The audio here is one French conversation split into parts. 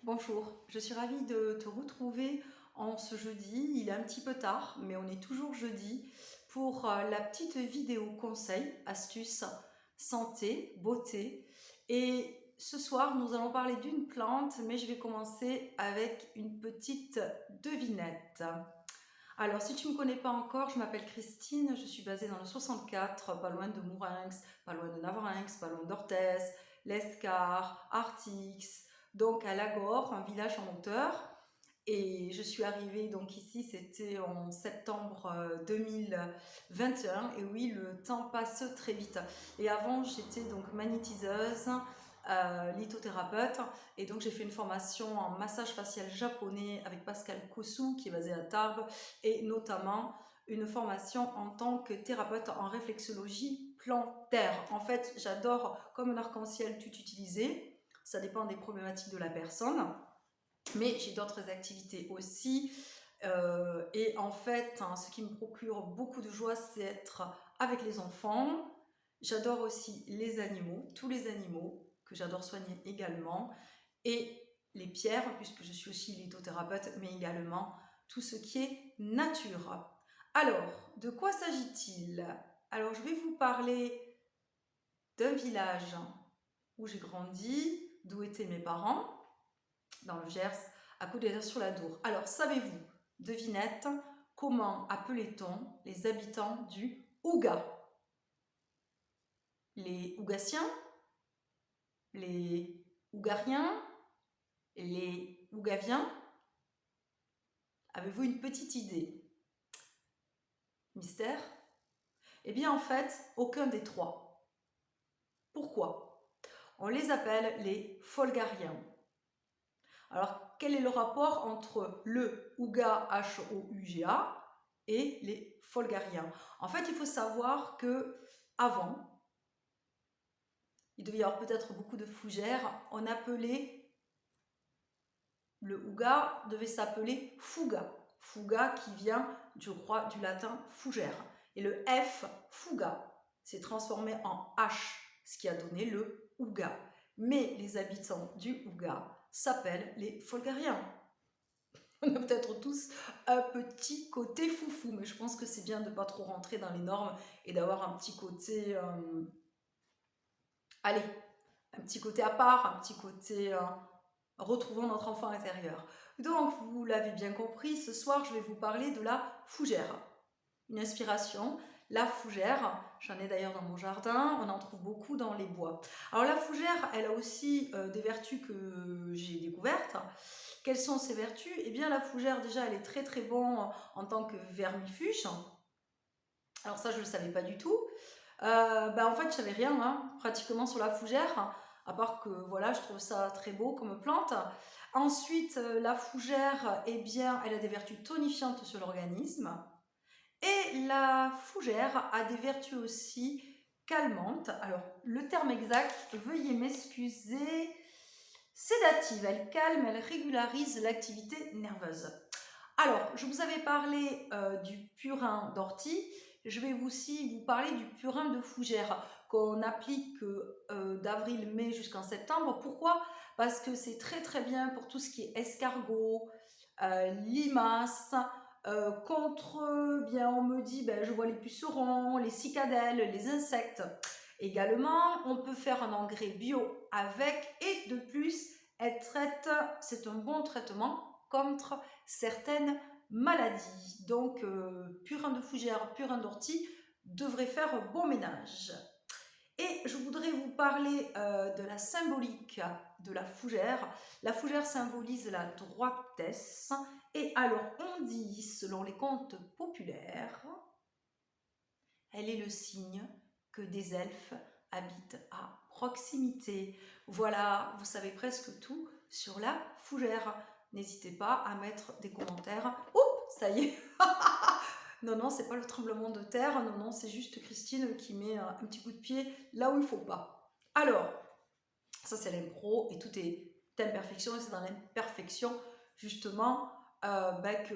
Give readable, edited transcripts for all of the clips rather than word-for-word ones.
Bonjour, je suis ravie de te retrouver en ce jeudi. Il est un petit peu tard, mais on est toujours jeudi pour la petite vidéo conseil, astuces, santé, beauté. Et ce soir, nous allons parler d'une plante, mais je vais commencer avec une petite devinette. Alors, si tu ne me connais pas encore, je m'appelle Christine, je suis basée dans le 64, pas loin de Mourinx, pas loin de Navarinx, pas loin d'Orthez, l'Escar, Artix, donc à Lagor, un village en hauteur. Et je suis arrivée donc ici, c'était en septembre 2021. Et oui, le temps passe très vite. Et avant, j'étais donc magnétiseuse, lithothérapeute. Et donc, j'ai fait une formation en massage facial japonais avec Pascal Kossou, qui est basé à Tarbes, et notamment une formation en tant que thérapeute en réflexologie plantaire. En fait, j'adore comme un arc-en-ciel tout utiliser. Ça dépend des problématiques de la personne. Mais j'ai d'autres activités aussi. Et en fait, ce qui me procure beaucoup de joie, c'est être avec les enfants. J'adore aussi les animaux, tous les animaux que j'adore soigner également. Et les pierres, puisque je suis aussi lithothérapeute, mais également tout ce qui est nature. Alors, de quoi s'agit-il? Alors, je vais vous parler d'un village où j'ai grandi, d'où étaient mes parents, dans le Gers, à côté d'Azur-sur-la-Dour. Alors, savez-vous, devinette, comment appelait-on les habitants du Ouga? Les Ougassiens, les Ougariens, les Ougaviens? Avez-vous une petite idée? Mystère? Eh bien, en fait, aucun des trois. Pourquoi? On les appelle les Folgariens. Alors, quel est le rapport entre le Ouga, H-O-U-G-A, et les Folgariens? En fait, il faut savoir que avant, il devait y avoir peut-être beaucoup de fougères. On appelait le Ouga devait s'appeler Fuga. Fuga qui vient, je crois, du latin fougère. Et le F, Fuga, s'est transformé en H, ce qui a donné le Ouga. Mais les habitants du Ouga s'appellent les Folgariens. On a peut-être tous un petit côté foufou, mais je pense que c'est bien de ne pas trop rentrer dans les normes et d'avoir un petit côté, allez, un petit côté à part, un petit côté retrouvant notre enfant intérieur. Donc, vous l'avez bien compris, ce soir, je vais vous parler de la fougère. Une inspiration, la fougère, j'en ai d'ailleurs dans mon jardin, on en trouve beaucoup dans les bois. Alors la fougère, elle a aussi des vertus que j'ai découvertes. Quelles sont ses vertus? Eh bien la fougère, déjà, elle est très très bonne en tant que vermifuge. Alors ça, je ne le savais pas du tout. En fait, je savais rien pratiquement sur la fougère, à part que voilà, je trouve ça très beau comme plante. Ensuite, la fougère, eh bien, elle a des vertus tonifiantes sur l'organisme. Et la fougère a des vertus aussi calmantes. Alors, le terme exact, veuillez m'excuser, sédative. Elle calme, elle régularise l'activité nerveuse. Alors, je vous avais parlé du purin d'ortie. Je vais aussi vous parler du purin de fougère qu'on applique d'avril-mai jusqu'en septembre. Pourquoi? Parce que c'est très très bien pour tout ce qui est escargot, limaces, contre, bien on me dit, je vois les pucerons, les cicadelles, les insectes. Également, on peut faire un engrais bio avec et de plus, c'est un bon traitement contre certaines maladies. Donc, purin de fougère, purin d'ortie devrait faire bon ménage. Et je voudrais vous parler de la symbolique de la fougère. La fougère symbolise la droitesse. Et alors, on dit, selon les contes populaires, elle est le signe que des elfes habitent à proximité. Voilà, vous savez presque tout sur la fougère. N'hésitez pas à mettre des commentaires. Oups, ça y est. Non, non, c'est pas le tremblement de terre. Non, non, c'est juste Christine qui met un petit coup de pied là où il faut pas. Alors, ça c'est l'impro et tout est imperfection et c'est dans l'imperfection justement que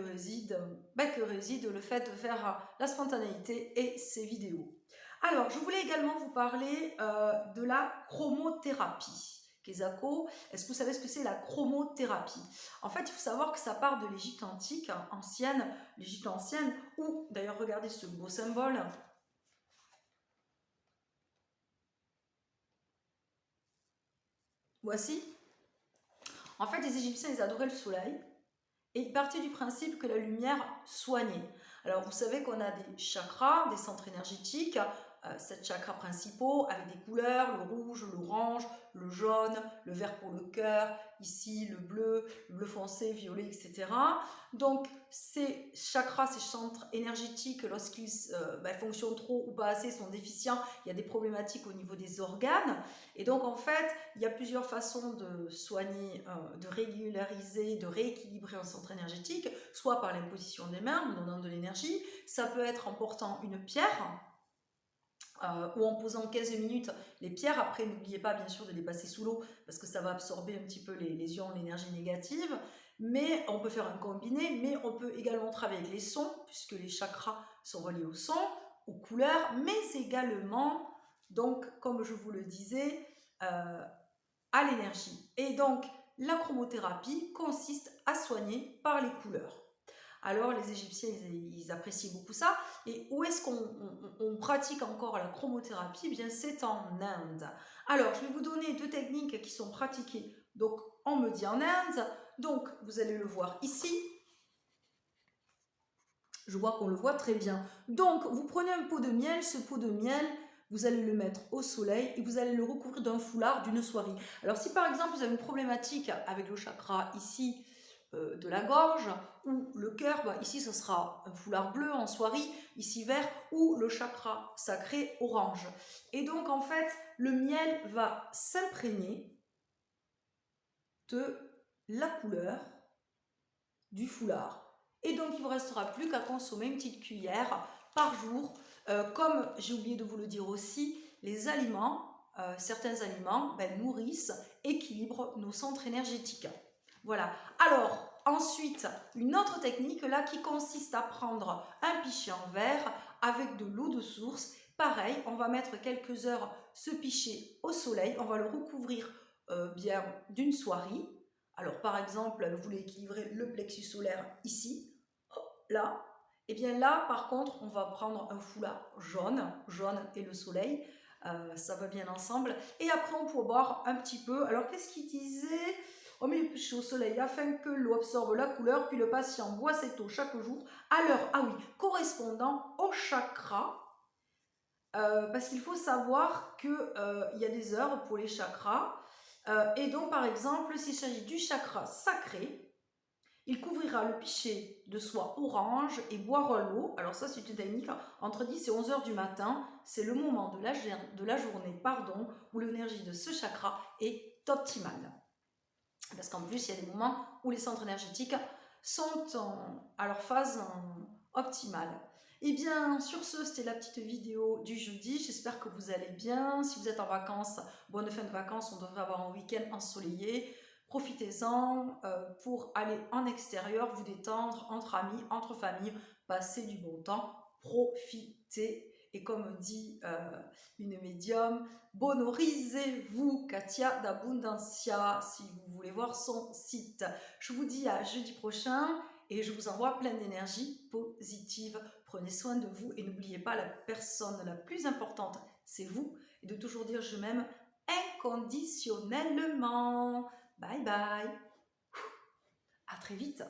réside le fait de faire la spontanéité et ces vidéos. Alors, je voulais également vous parler de la chromothérapie. Kesako. Est-ce que vous savez ce que c'est la chromothérapie? En fait, il faut savoir que ça part de l'Égypte antique, ancienne, l'Égypte ancienne, où, d'ailleurs, regardez ce beau symbole. Voici. En fait, les Égyptiens, ils adoraient le soleil et ils partaient du principe que la lumière soignait. Alors, vous savez qu'on a des chakras, des centres énergétiques, 7 chakras principaux avec des couleurs, le rouge, l'orange, le jaune, le vert pour le cœur, ici le bleu foncé, violet, etc. Donc, ces chakras, ces centres énergétiques, lorsqu'ils fonctionnent trop ou pas assez, sont déficients, il y a des problématiques au niveau des organes. Et donc, en fait, il y a plusieurs façons de soigner, de régulariser, de rééquilibrer un centre énergétique, soit par l'imposition des mains, en donnant de l'énergie. Ça peut être en portant une pierre, ou en posant 15 minutes les pierres. Après, n'oubliez pas bien sûr de les passer sous l'eau parce que ça va absorber un petit peu les ions, l'énergie négative. Mais on peut faire un combiné, mais on peut également travailler avec les sons puisque les chakras sont reliés au son, aux couleurs, mais également, donc comme je vous le disais, à l'énergie. Et donc, la chromothérapie consiste à soigner par les couleurs. Alors les Égyptiens, ils appréciaient beaucoup ça. Et où est-ce qu'on pratique encore la chromothérapie? Eh bien, c'est en Inde. Alors, je vais vous donner 2 techniques qui sont pratiquées. Donc, on me dit en Inde. Donc, vous allez le voir ici. Je vois qu'on le voit très bien. Donc, vous prenez un pot de miel. Ce pot de miel, vous allez le mettre au soleil et vous allez le recouvrir d'un foulard d'une soierie. Alors, si par exemple, vous avez une problématique avec le chakra ici, de la gorge ou le cœur, ici ce sera un foulard bleu en soierie, ici vert, ou le chakra sacré orange. Et donc en fait, le miel va s'imprégner de la couleur du foulard. Et donc il ne vous restera plus qu'à consommer une petite cuillère par jour. Comme j'ai oublié de vous le dire aussi, les aliments, certains aliments nourrissent, équilibrent nos centres énergétiques. Voilà. Alors, ensuite, une autre technique là qui consiste à prendre un pichet en verre avec de l'eau de source. Pareil, on va mettre quelques heures ce pichet au soleil. On va le recouvrir bien d'une soierie. Alors, par exemple, vous voulez équilibrer le plexus solaire ici, là. Et bien là, par contre, on va prendre un foulard jaune et le soleil. Ça va bien ensemble. Et après, on peut boire un petit peu. Alors, qu'est-ce qu'il disait? On met le pichet au soleil afin que l'eau absorbe la couleur, puis le patient boit cette eau chaque jour à l'heure, correspondant au chakra. Parce qu'il faut savoir qu'il y a des heures pour les chakras. Et donc, par exemple, s'il s'agit du chakra sacré, il couvrira le pichet de soie orange et boira l'eau. Alors ça, c'est une technique entre 10 et 11 heures du matin. C'est le moment de la journée où l'énergie de ce chakra est optimale. Parce qu'en plus, il y a des moments où les centres énergétiques sont à leur phase optimale. Et bien, sur ce, c'était la petite vidéo du jeudi. J'espère que vous allez bien. Si vous êtes en vacances, bonne fin de vacances. On devrait avoir un week-end ensoleillé. Profitez-en pour aller en extérieur, vous détendre entre amis, entre familles, passer du bon temps, profitez. Et comme dit une médium, bonorisez-vous, Katia d'Abundancia, si vous voulez voir son site. Je vous dis à jeudi prochain et je vous envoie plein d'énergie positive. Prenez soin de vous et n'oubliez pas, la personne la plus importante, c'est vous. Et de toujours dire je m'aime inconditionnellement. Bye bye. À très vite.